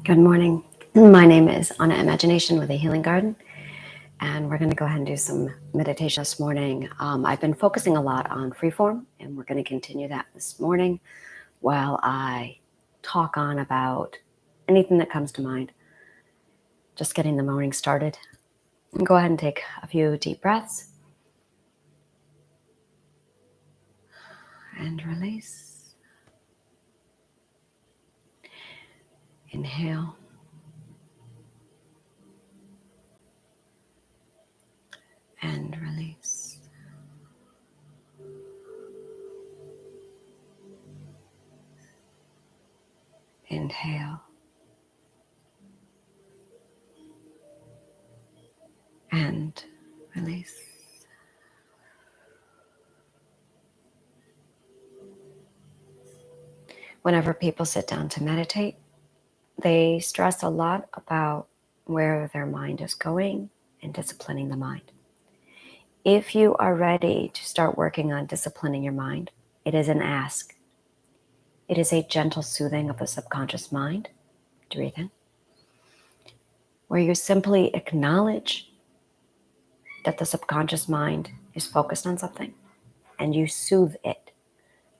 Good morning. My name is Anna Imagination with a Healing Garden, and we're going to go ahead and do some meditation this morning. I've been focusing a lot on freeform, and we're going to continue that this morning while I talk on about anything that comes to mind. Just getting the morning started. Go ahead and take a few deep breaths and release. Inhale. And release. Inhale. And release. Whenever people sit down to meditate, they stress a lot about where their mind is going and disciplining the mind. If you are ready to start working on disciplining your mind, it is an ask. It is a gentle soothing of the subconscious mind. Breathe in. Where you simply acknowledge that the subconscious mind is focused on something and you soothe it,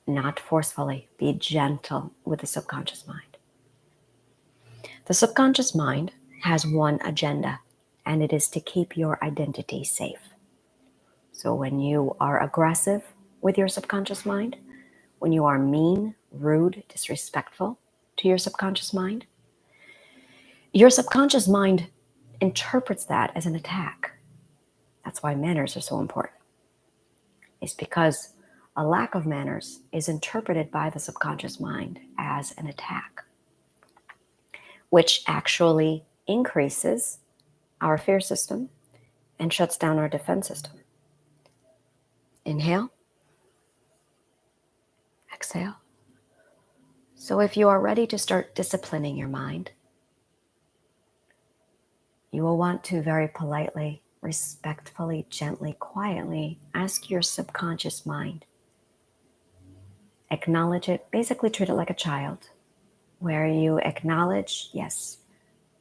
not forcefully. Be gentle with the subconscious mind. The subconscious mind has one agenda, and it is to keep your identity safe. So when you are aggressive with your subconscious mind, when you are mean, rude, disrespectful to your subconscious mind interprets that as an attack. That's why manners are so important. It's because a lack of manners is interpreted by the subconscious mind as an attack, which actually increases our fear system and shuts down our defense system. Inhale. Exhale. So if you are ready to start disciplining your mind, you will want to very politely, respectfully, gently, quietly ask your subconscious mind. Acknowledge it, basically treat it like a child, where you acknowledge, yes,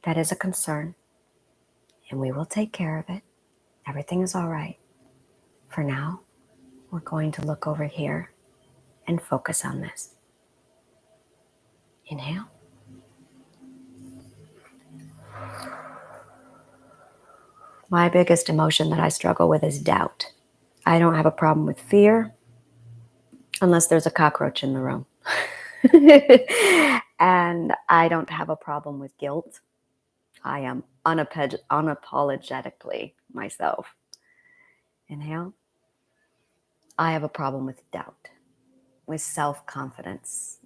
that is a concern, and we will take care of it. Everything is all right. For now, we're going to look over here and focus on this. Inhale. My biggest emotion that I struggle with is doubt. I don't have a problem with fear unless there's a cockroach in the room. And I don't have a problem with guilt. I am unapologetically myself. Inhale. I have a problem with doubt, with self-confidence.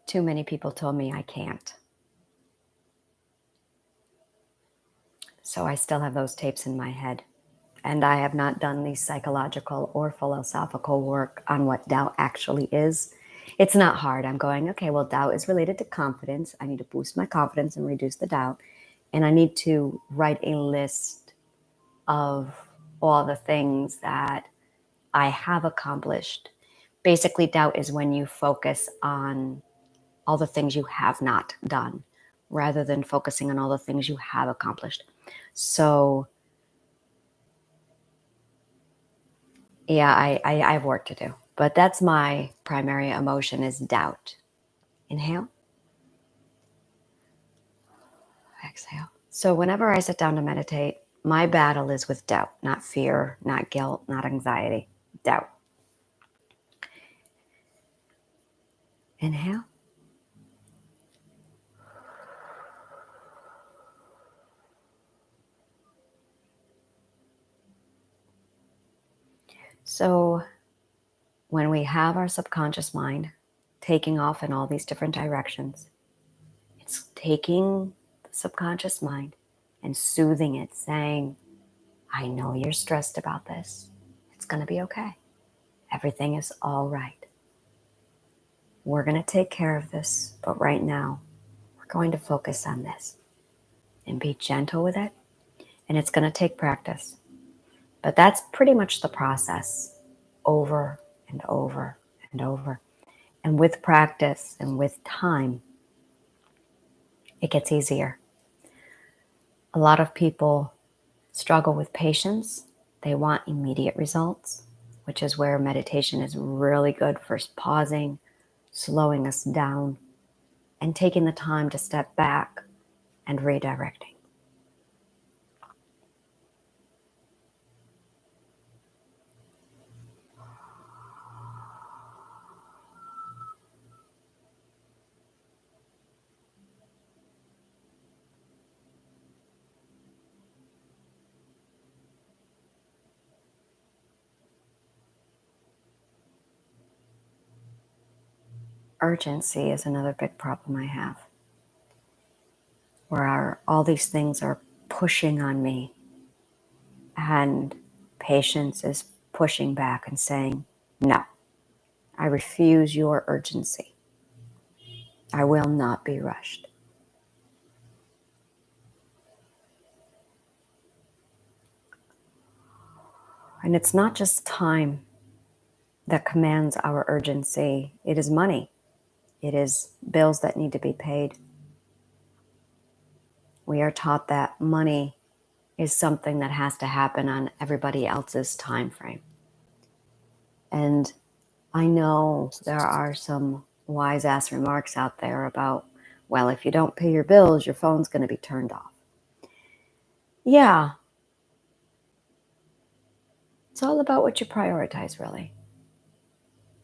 Too many people told me I can't. So I still have those tapes in my head. And I have not done the psychological or philosophical work on what doubt actually is. It's not hard. I'm going, okay, well, doubt is related to confidence. I need to boost my confidence and reduce the doubt. And I need to write a list of all the things that I have accomplished. Basically, doubt is when you focus on all the things you have not done rather than focusing on all the things you have accomplished. So yeah, I have work to do, but that's my primary emotion is doubt. Inhale. Exhale. So whenever I sit down to meditate, my battle is with doubt, not fear, not guilt, not anxiety, doubt. Inhale. So when we have our subconscious mind taking off in all these different directions, it's taking the subconscious mind and soothing it, saying, I know you're stressed about this. It's going to be okay. Everything is all right. We're going to take care of this, but right now, we're going to focus on this and be gentle with it. And it's going to take practice. But that's pretty much the process over and over and over. And with practice and with time, it gets easier. A lot of people struggle with patience. They want immediate results, which is where meditation is really good for pausing, slowing us down, and taking the time to step back and redirecting. Urgency is another big problem I have, where all these things are pushing on me, and patience is pushing back and saying, no, I refuse your urgency. I will not be rushed. And it's not just time that commands our urgency. It is money. It is bills that need to be paid. We are taught that money is something that has to happen on everybody else's time frame. And I know there are some wise ass remarks out there about, well, if you don't pay your bills, your phone's going to be turned off. Yeah, it's all about what you prioritize, really.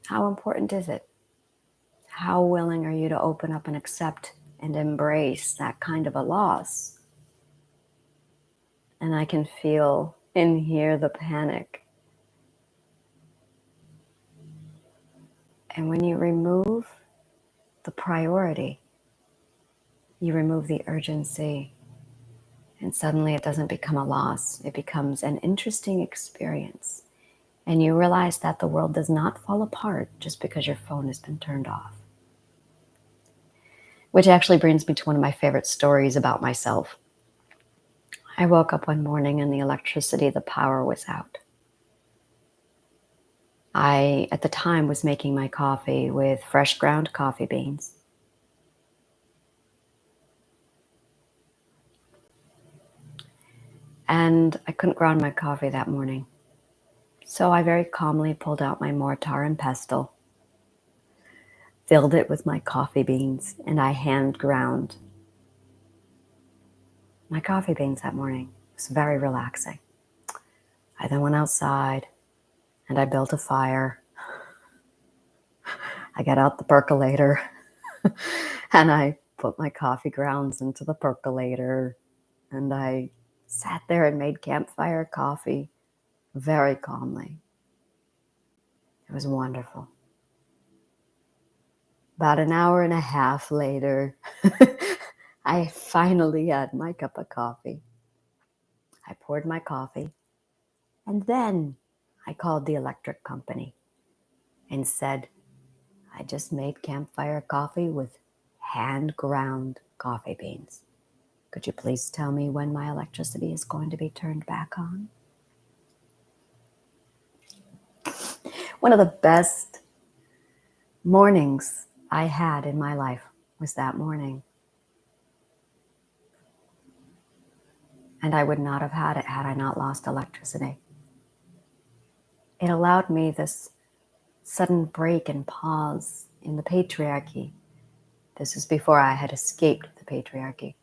How important is it? How willing are you to open up and accept and embrace that kind of a loss? And I can feel and hear the panic. And when you remove the priority, you remove the urgency, and suddenly it doesn't become a loss. It becomes an interesting experience. And you realize that the world does not fall apart just because your phone has been turned off. Which actually brings me to one of my favorite stories about myself. I woke up one morning and the power was out. I, at the time, was making my coffee with fresh ground coffee beans. And I couldn't ground my coffee that morning. So I very calmly pulled out my mortar and pestle, filled it with my coffee beans, and I hand ground my coffee beans that morning. It was very relaxing. I then went outside and I built a fire. I got out the percolator and I put my coffee grounds into the percolator, and I sat there and made campfire coffee very calmly. It was wonderful. About an hour and a half later, I finally had my cup of coffee. I poured my coffee, and then I called the electric company and said, I just made campfire coffee with hand ground coffee beans. Could you please tell me when my electricity is going to be turned back on? One of the best mornings I had in my life was that morning. And I would not have had it had I not lost electricity. It allowed me this sudden break and pause in the patriarchy. This is before I had escaped the patriarchy.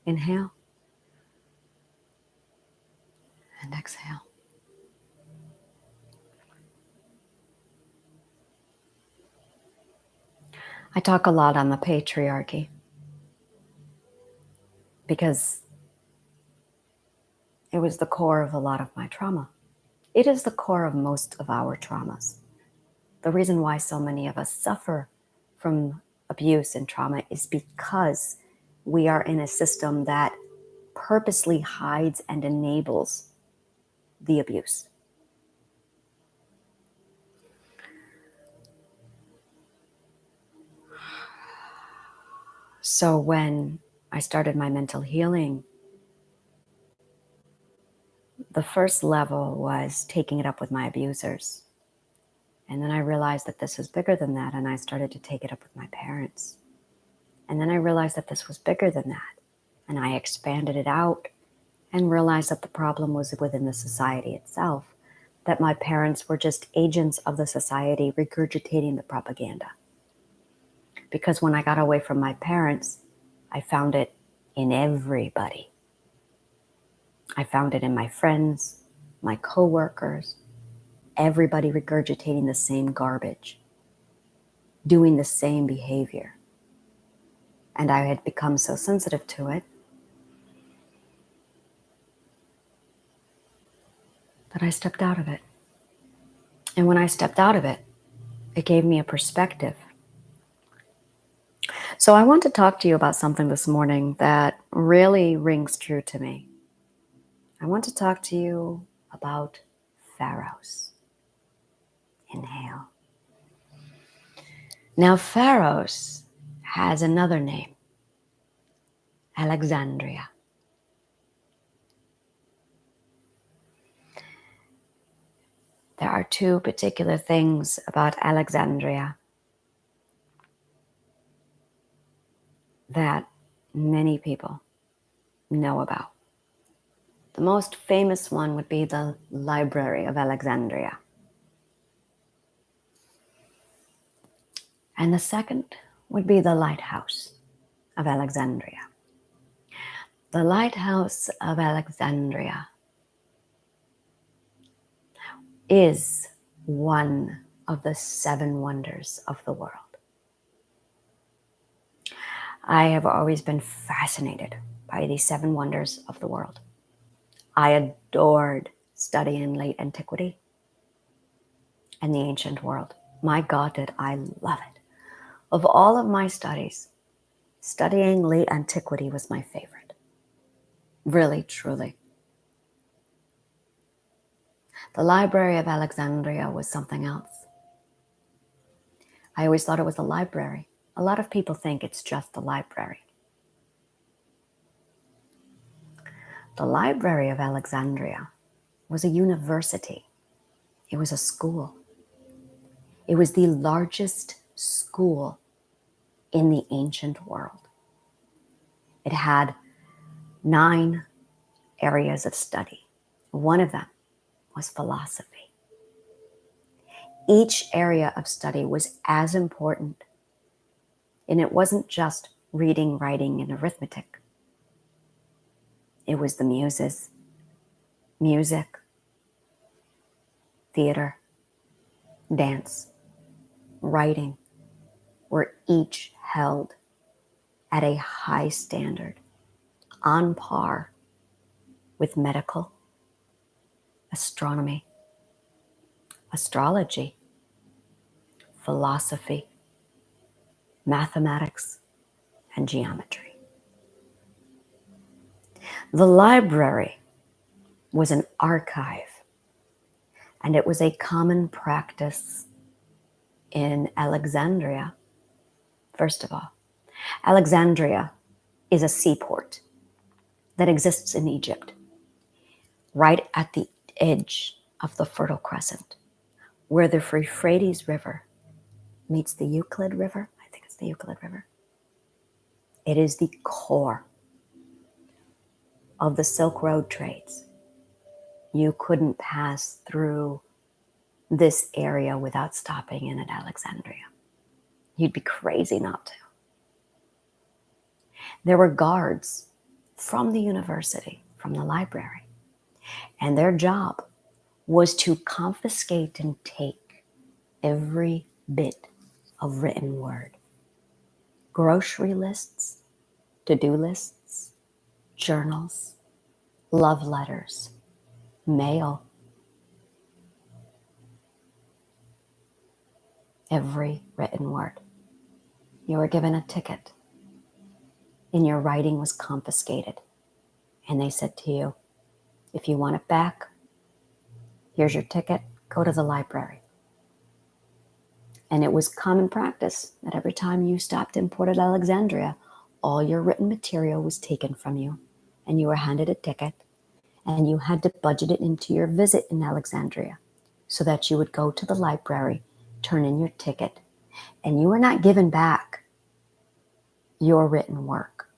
Inhale and exhale. I talk a lot on the patriarchy because it was the core of a lot of my trauma. It is the core of most of our traumas. The reason why so many of us suffer from abuse and trauma is because we are in a system that purposely hides and enables the abuse. So when I started my mental healing The first level was taking it up with my abusers. And then I realized that this was bigger than that, and I started to take it up with my parents. And then I realized that this was bigger than that, and I expanded it out and realized that the problem was within the society itself, that my parents were just agents of the society regurgitating the propaganda. Because when I got away from my parents, I found it in everybody. I found it in my friends, my coworkers, everybody regurgitating the same garbage, doing the same behavior. And I had become so sensitive to it that I stepped out of it. And when I stepped out of it, it gave me a perspective. So I want to talk to you about something this morning that really rings true to me. I want to talk to you about Pharos. Inhale. Now, Pharos has another name, Alexandria. There are two particular things about Alexandria that many people know about. The most famous one would be the Library of Alexandria. And the second would be the Lighthouse of Alexandria. The Lighthouse of Alexandria is one of the 7 wonders of the world. I have always been fascinated by these 7 wonders of the world. I adored studying late antiquity and the ancient world. My God, did I love it. Of all of my studies, studying late antiquity was my favorite. Really, truly. The Library of Alexandria was something else. I always thought it was a library. A lot of people think it's just a library. The Library of Alexandria was a university. It was a school. It was the largest school in the ancient world. It had 9 areas of study. One of them was philosophy. Each area of study was as important. And it wasn't just reading, writing, and arithmetic. It was the muses, music, theater, dance, writing, were each held at a high standard, on par with medical, astronomy, astrology, philosophy, mathematics, and geometry. The library was an archive, and it was a common practice in Alexandria. First of all, Alexandria is a seaport that exists in Egypt, right at the edge of the Fertile Crescent, where the Euphrates River meets the Euclid River. I think it's the Euclid River. It is the core of the Silk Road trades. You couldn't pass through this area without stopping in at Alexandria. You'd be crazy not to. There were guards from the university, from the library, and their job was to confiscate and take every bit of written word. Grocery lists, to-do lists, journals, love letters, mail. Every written word. You were given a ticket, and your writing was confiscated. And they said to you, if you want it back, here's your ticket, go to the library. And it was common practice that every time you stopped in Port of Alexandria, all your written material was taken from you, and you were handed a ticket, and you had to budget it into your visit in Alexandria so that you would go to the library, turn in your ticket, and you were not given back your written work.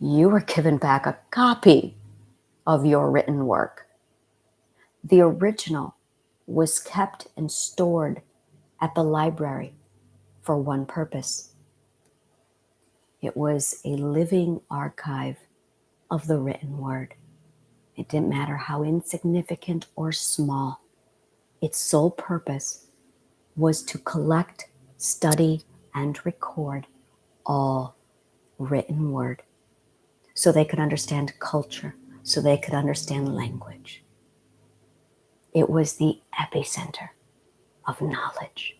You were given back a copy of your written work. The original was kept and stored at the library for one purpose. It was a living archive of the written word. It didn't matter how insignificant or small. Its sole purpose was to collect, study, and record all written word so they could understand culture, so they could understand language. It was the epicenter of knowledge.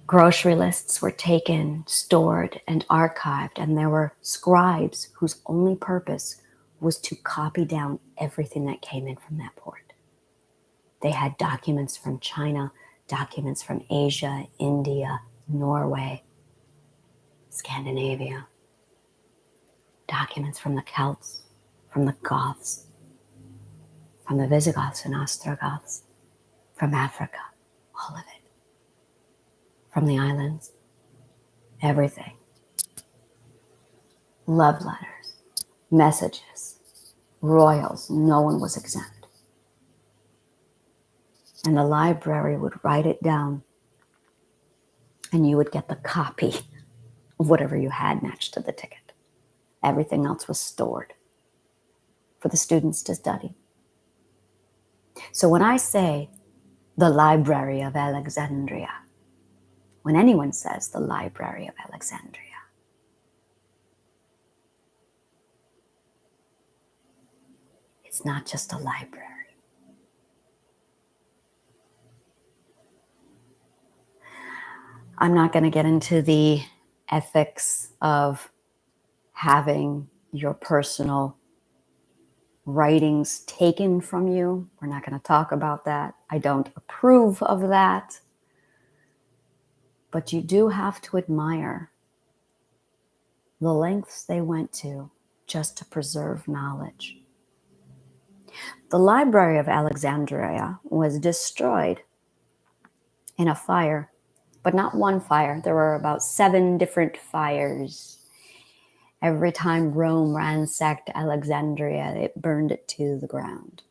Grocery lists were taken, stored, and archived, and there were scribes whose only purpose was to copy down everything that came in from that port. They had documents from China, documents from Asia, India, Norway, Scandinavia, documents from the Celts, from the Goths, from the Visigoths and Ostrogoths, from Africa, all of it, from the islands, everything. Love letters, messages, royals, no one was exempt. And the library would write it down, and you would get the copy of whatever you had matched to the ticket. Everything else was stored for the students to study. So when I say the Library of Alexandria, when anyone says the Library of Alexandria, it's not just a library. I'm not going to get into the ethics of having your personal writings taken from you. We're not going to talk about that. I don't approve of that. But you do have to admire the lengths they went to just to preserve knowledge. The Library of Alexandria was destroyed in a fire, but not one fire. There were about 7 different fires. Every time Rome ransacked Alexandria, it burned it to the ground.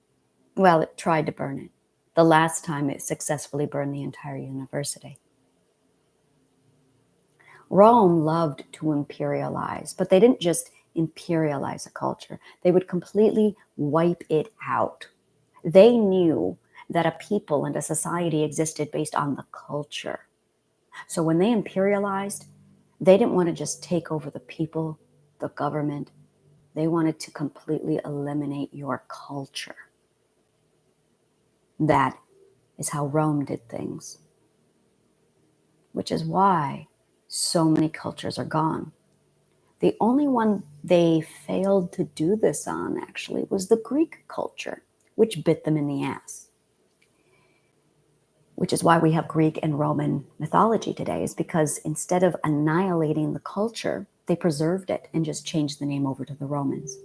Well, it tried to burn it. The last time it successfully burned the entire university. Rome loved to imperialize, but they didn't just imperialize a culture. They would completely wipe it out. They knew that a people and a society existed based on the culture. So when they imperialized, they didn't want to just take over the people, the government. They wanted to completely eliminate your culture. That is how Rome did things, which is why so many cultures are gone. The only one they failed to do this on, actually, was the Greek culture, which bit them in the ass. Which is why we have Greek and Roman mythology today, is because instead of annihilating the culture, they preserved it and just changed the name over to the Romans.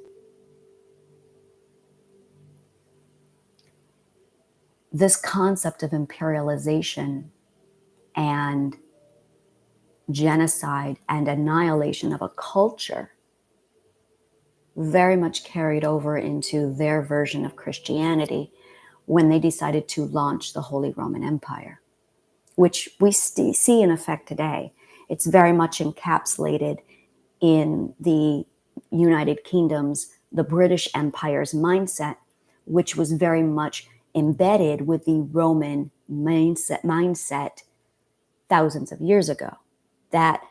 This concept of imperialization and genocide and annihilation of a culture very much carried over into their version of Christianity when they decided to launch the Holy Roman Empire, which we see in effect today. It's very much encapsulated in the United Kingdom's, the British Empire's mindset, which was very much embedded with the Roman mindset thousands of years ago, that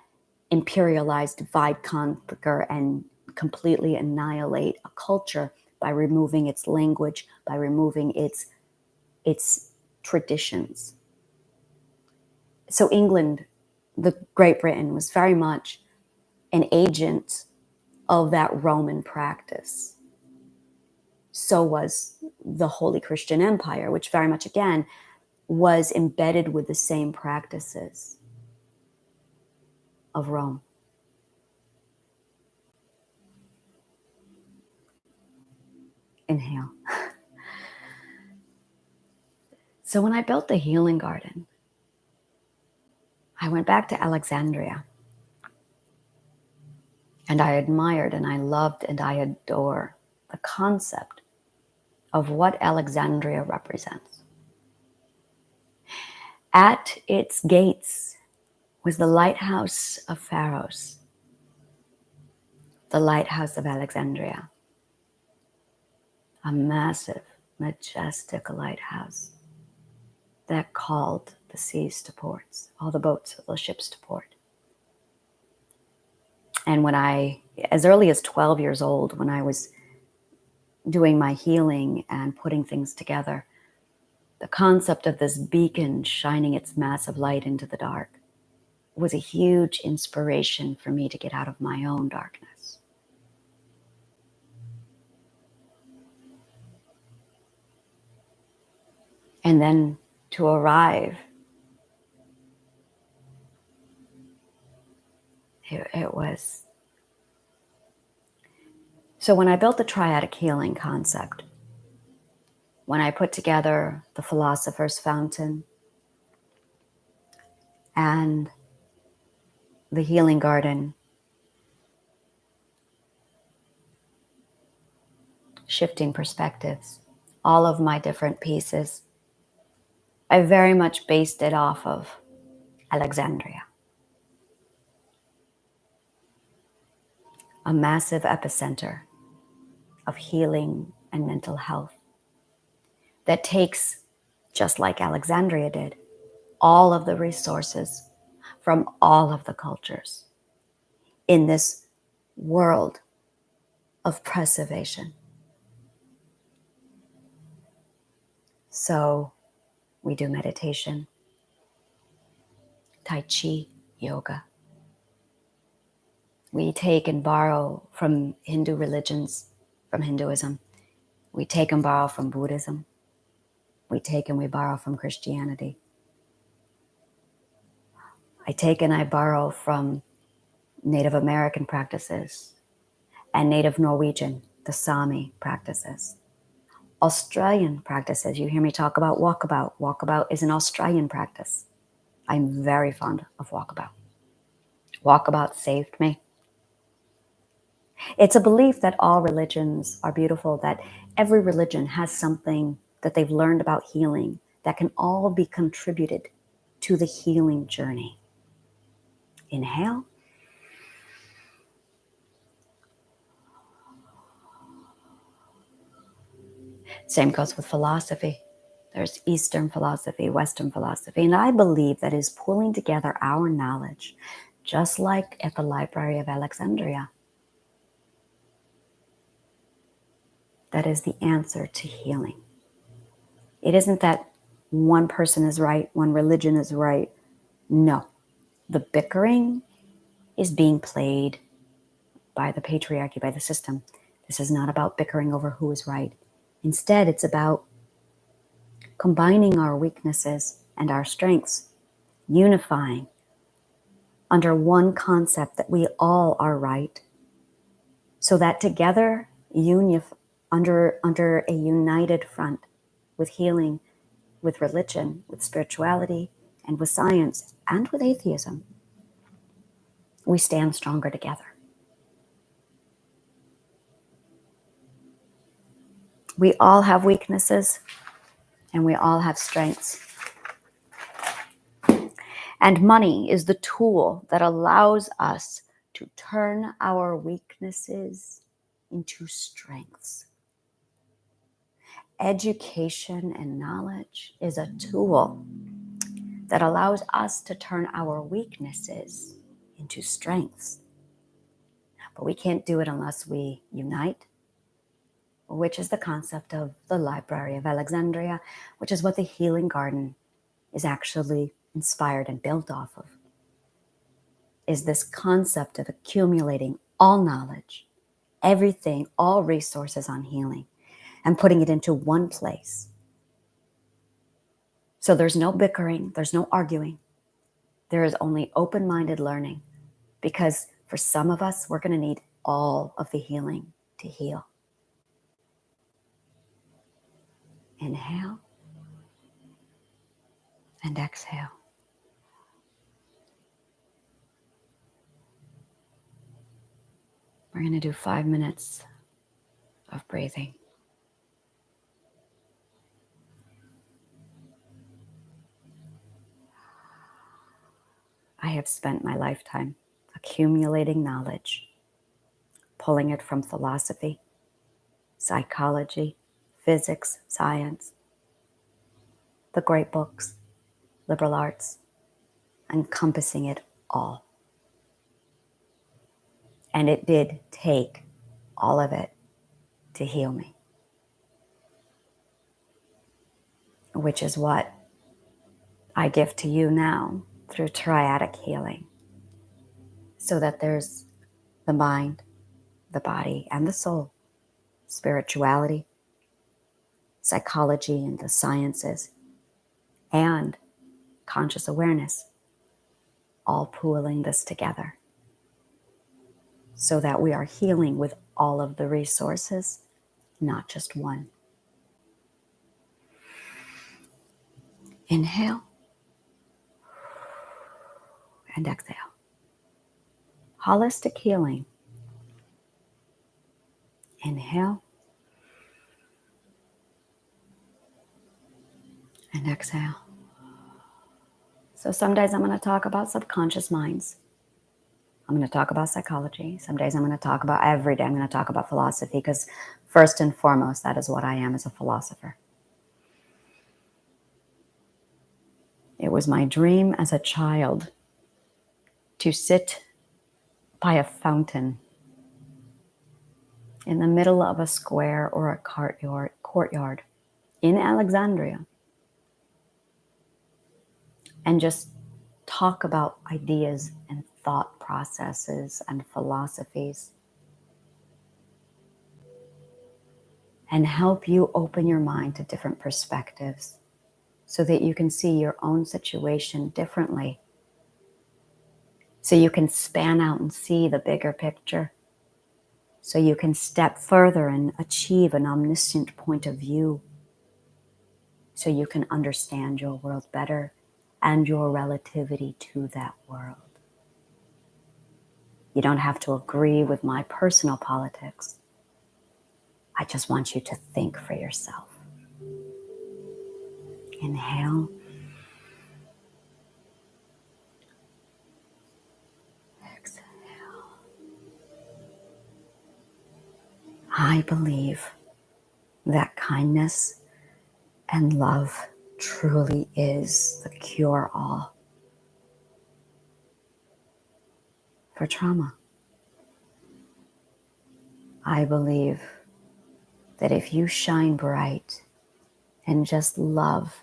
imperialized, divide, conquer, and completely annihilate a culture by removing its language, by removing its traditions. So England, the Great Britain, was very much an agent of that Roman practice. So was the Holy Christian Empire, which very much, again, was embedded with the same practices of Rome. Inhale. So when I built the healing garden, I went back to Alexandria. And I admired and I loved and I adore the concept of what Alexandria represents. At its gates was the lighthouse of Pharos, the lighthouse of Alexandria, a massive, majestic lighthouse that called the seas to ports, all the boats, the ships to port. And when as early as 12 years old, when I was doing my healing and putting things together, the concept of this beacon shining its massive light into the dark was a huge inspiration for me to get out of my own darkness. And then to arrive, it was. So when I built the triadic healing concept, when I put together the Philosopher's Fountain and the healing garden, shifting perspectives, all of my different pieces, I very much based it off of Alexandria, a massive epicenter of healing and mental health that takes, just like Alexandria did, all of the resources from all of the cultures in this world of preservation. So we do meditation, Tai Chi, yoga. We take and borrow from Hindu religions, from Hinduism. We take and borrow from Buddhism. We take and we borrow from Christianity. I take and I borrow from Native American practices and Native Norwegian, the Sami practices. Australian practices, you hear me talk about walkabout. Walkabout is an Australian practice. I'm very fond of walkabout. Walkabout saved me. It's a belief that all religions are beautiful, that every religion has something that they've learned about healing that can all be contributed to the healing journey. Inhale. Same goes with philosophy. There's Eastern philosophy, Western philosophy, and I believe that is pulling together our knowledge, just like at the Library of Alexandria. That is the answer to healing. It isn't that one person is right, one religion is right. No, the bickering is being played by the patriarchy, by the system. This is not about bickering over who is right. Instead, it's about combining our weaknesses and our strengths, unifying under one concept that we all are right, so that together, under a united front with healing, with religion, with spirituality, and with science, and with atheism, we stand stronger together. We all have weaknesses and we all have strengths. And money is the tool that allows us to turn our weaknesses into strengths. Education and knowledge is a tool that allows us to turn our weaknesses into strengths. But we can't do it unless we unite, which is the concept of the Library of Alexandria, which is what the Healing Garden is actually inspired and built off of, is this concept of accumulating all knowledge, everything, all resources on healing, and putting it into one place. So there's no bickering, there's no arguing. There is only open-minded learning, because for some of us, we're going to need all of the healing to heal. Inhale and exhale. We're going to do 5 minutes of breathing. I have spent my lifetime accumulating knowledge, pulling it from philosophy, psychology, physics, science, the great books, liberal arts, encompassing it all. And it did take all of it to heal me, which is what I give to you now through triadic healing, so that there's the mind, the body, and the soul, spirituality, psychology, and the sciences, and conscious awareness, all pooling this together so that we are healing with all of the resources, not just one. Inhale and exhale. Holistic healing. Inhale and exhale. So some days I'm going to talk about subconscious minds. I'm going to talk about psychology. Some days I'm going to talk about, every day I'm going to talk about philosophy, because first and foremost, that is what I am, as a philosopher. It was my dream as a child to sit by a fountain in the middle of a square or a courtyard in Alexandria and just talk about ideas and thought processes and philosophies, and help you open your mind to different perspectives so that you can see your own situation differently, so you can span out and see the bigger picture, so you can step further and achieve an omniscient point of view, so you can understand your world better and your relativity to that world. You don't have to agree with my personal politics. I just want you to think for yourself. Inhale. Exhale. I believe that kindness and love truly is the cure-all for trauma. I believe that if you shine bright and just love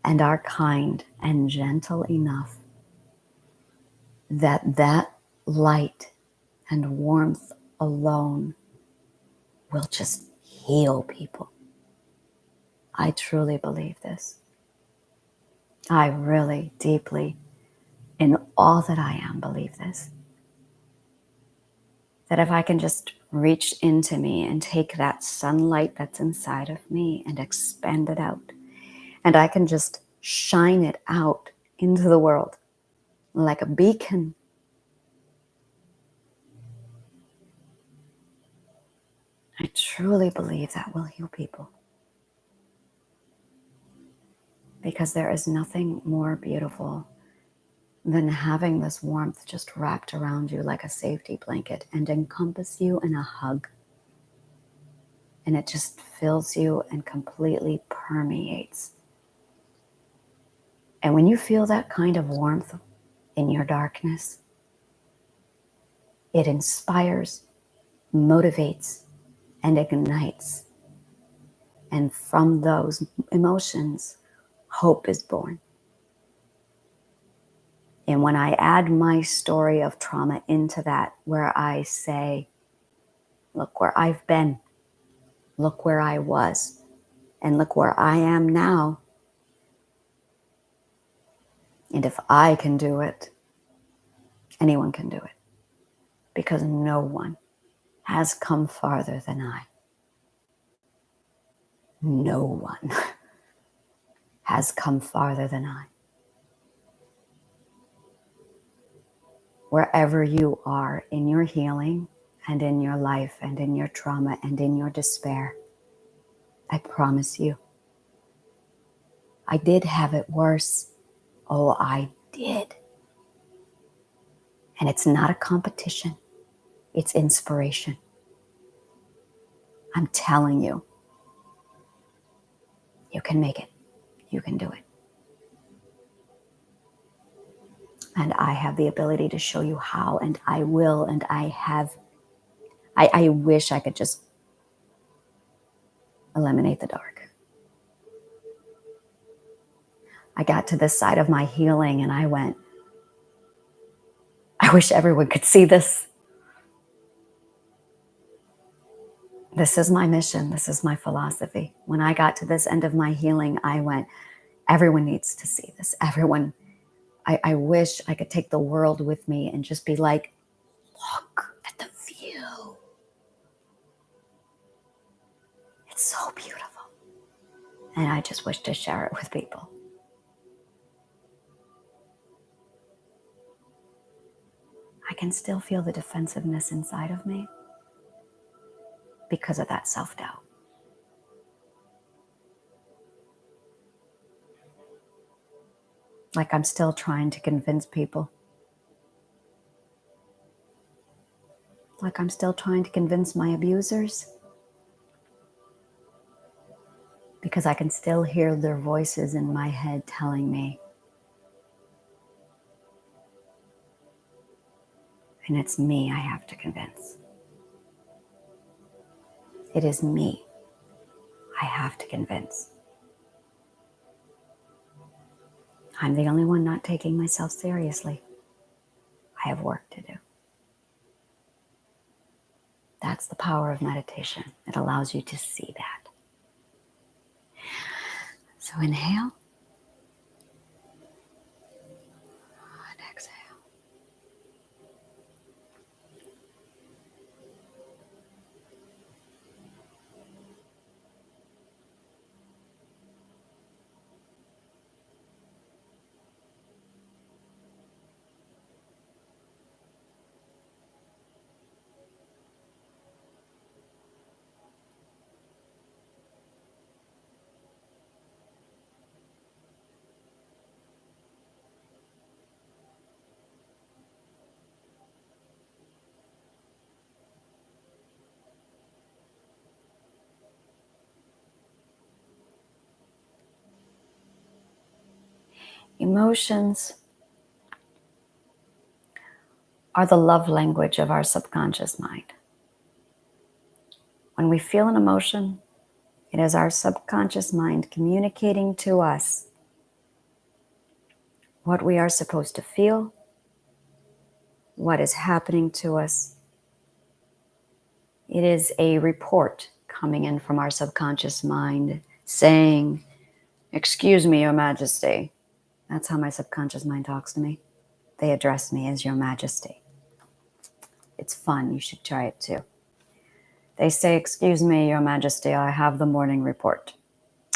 and are kind and gentle enough, that light and warmth alone will just heal people. I truly believe this. I really deeply, in all that I am, believe this. That if I can just reach into me and take that sunlight that's inside of me and expand it out, and I can just shine it out into the world like a beacon, I truly believe that will heal people. Because there is nothing more beautiful than having this warmth just wrapped around you like a safety blanket and encompass you in a hug. And it just fills you and completely permeates. And when you feel that kind of warmth in your darkness, it inspires, motivates, and ignites. And from those emotions, hope is born. And when I add my story of trauma into that, where I say, look where I've been, look where I was, and look where I am now. And if I can do it, anyone can do it. Because no one has come farther than I. No one has come farther than I. Wherever you are in your healing and in your life and in your trauma and in your despair, I promise you, I did have it worse. Oh, I did. And it's not a competition. It's inspiration. I'm telling you, you can make it. You can do it. And I have the ability to show you how, and I will, and I have. I wish I could just eliminate the dark. I got to this side of my healing and I went, I wish everyone could see this. This is my mission. This is my philosophy. When I got to this end of my healing, I went, everyone needs to see this. Everyone, I wish I could take the world with me and just be like, look at the view. It's so beautiful. And I just wish to share it with people. I can still feel the defensiveness inside of me because of that self-doubt. Like I'm still trying to convince people. Like I'm still trying to convince my abusers. Because I can still hear their voices in my head telling me. And it's me I have to convince. It is me I have to convince. I'm the only one not taking myself seriously. I have work to do. That's the power of meditation. It allows you to see that. So inhale and exhale. Emotions are the love language of our subconscious mind. When we feel an emotion, it is our subconscious mind communicating to us what we are supposed to feel, what is happening to us. It is a report coming in from our subconscious mind saying, "Excuse me, Your Majesty." That's how my subconscious mind talks to me. They address me as Your Majesty. It's fun. You should try it too. They say, "Excuse me, Your Majesty, I have the morning report."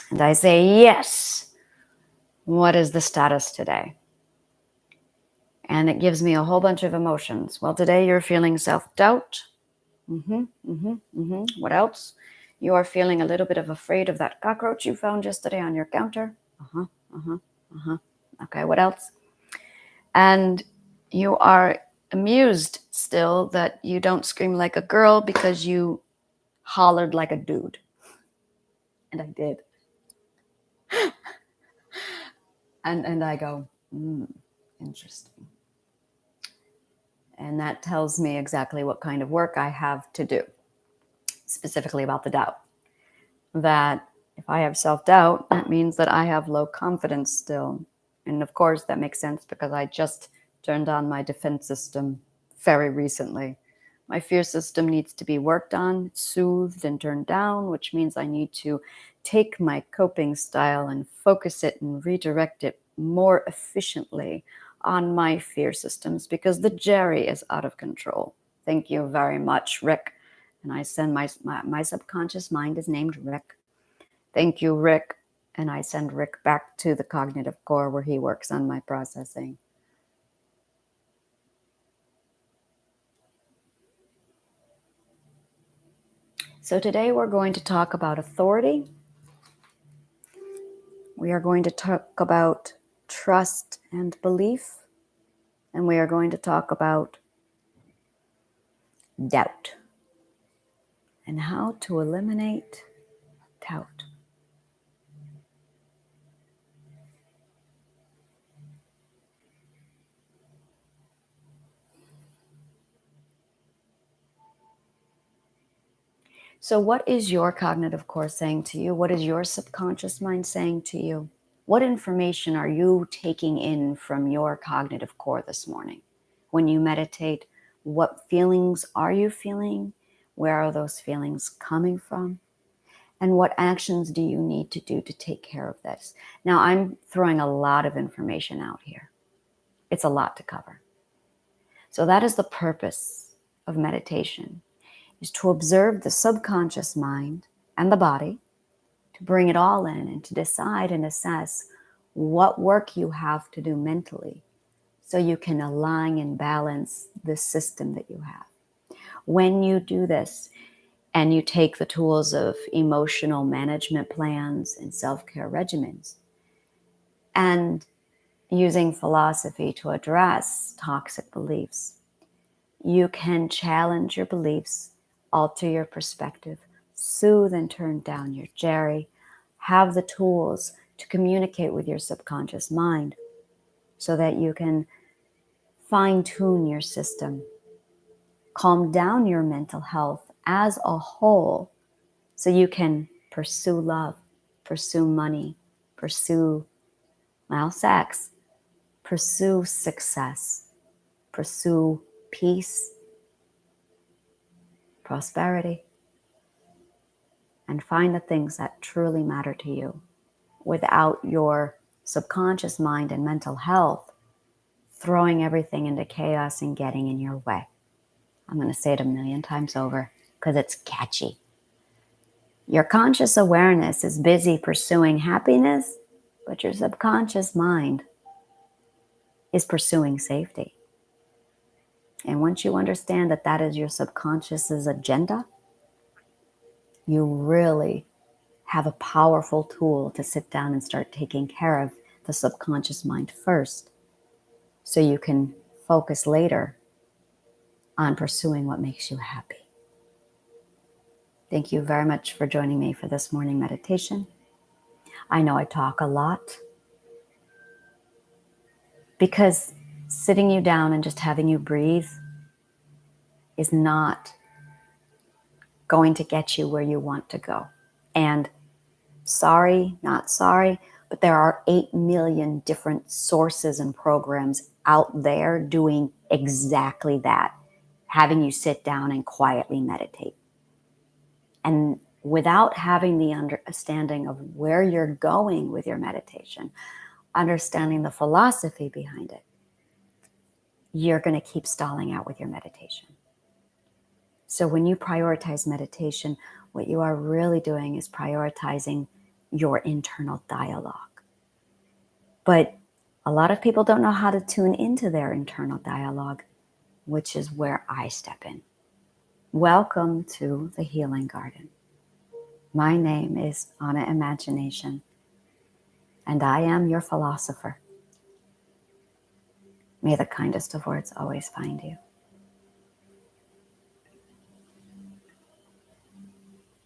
And I say, "Yes. What is the status today?" And it gives me a whole bunch of emotions. Well, today you're feeling self-doubt. What else? You are feeling a little bit of afraid of that cockroach you found yesterday on your counter. Okay, what else? And you are amused still that you don't scream like a girl because you hollered like a dude. And I did. And I go, interesting. And that tells me exactly what kind of work I have to do, specifically about the doubt. That if I have self-doubt, that means that I have low confidence still. And of course, that makes sense because I just turned on my defense system very recently. My fear system needs to be worked on, soothed, and turned down, which means I need to take my coping style and focus it and redirect it more efficiently on my fear systems because the Jerry is out of control. Thank you very much, Rick. And I send my subconscious mind is named Rick. Thank you, Rick. And I send Rick back to the cognitive core where he works on my processing. So today we're going to talk about authority. We are going to talk about trust and belief. And we are going to talk about doubt and how to eliminate doubt. So what is your cognitive core saying to you? What is your subconscious mind saying to you? What information are you taking in from your cognitive core this morning? When you meditate, what feelings are you feeling? Where are those feelings coming from? And what actions do you need to do to take care of this? Now, I'm throwing a lot of information out here. It's a lot to cover. So that is the purpose of meditation, is to observe the subconscious mind and the body, to bring it all in and to decide and assess what work you have to do mentally so you can align and balance the system that you have. When you do this and you take the tools of emotional management plans and self-care regimens and using philosophy to address toxic beliefs, you can challenge your beliefs, alter your perspective, soothe and turn down your Jerry, have the tools to communicate with your subconscious mind so that you can fine-tune your system, calm down your mental health as a whole so you can pursue love, pursue money, pursue, sex, pursue success, pursue peace, prosperity, and find the things that truly matter to you without your subconscious mind and mental health throwing everything into chaos and getting in your way. I'm going to say it 1,000,000 times over because it's catchy. Your conscious awareness is busy pursuing happiness, but your subconscious mind is pursuing safety. And once you understand that that is your subconscious's agenda, you really have a powerful tool to sit down and start taking care of the subconscious mind first, so you can focus later on pursuing what makes you happy. Thank you very much for joining me for this morning meditation. I know I talk a lot because sitting you down and just having you breathe is not going to get you where you want to go. And sorry, not sorry, but there are 8 million different sources and programs out there doing exactly that, having you sit down and quietly meditate. And without having the understanding of where you're going with your meditation, understanding the philosophy behind it, you're going to keep stalling out with your meditation. So when you prioritize meditation, what you are really doing is prioritizing your internal dialogue. But a lot of people don't know how to tune into their internal dialogue, which is where I step in. Welcome to the Healing Garden. My name is Anna Imagination, and I am your philosopher. May the kindest of words always find you.